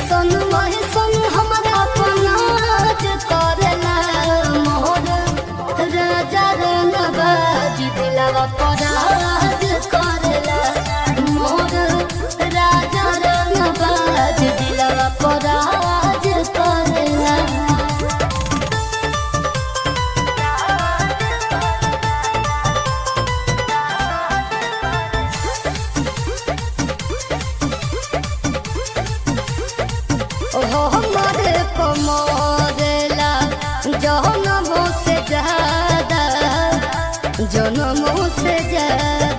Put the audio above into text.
सन वही सन हमारा पनाज करेला मोर राजा रंगबाज दिलवा पराज करेला मोर राजा रंगबाज दिलवा पराज करेला। ओहो हमारे कमरेला जनमों से ज्यादा जनमों से ज्यादा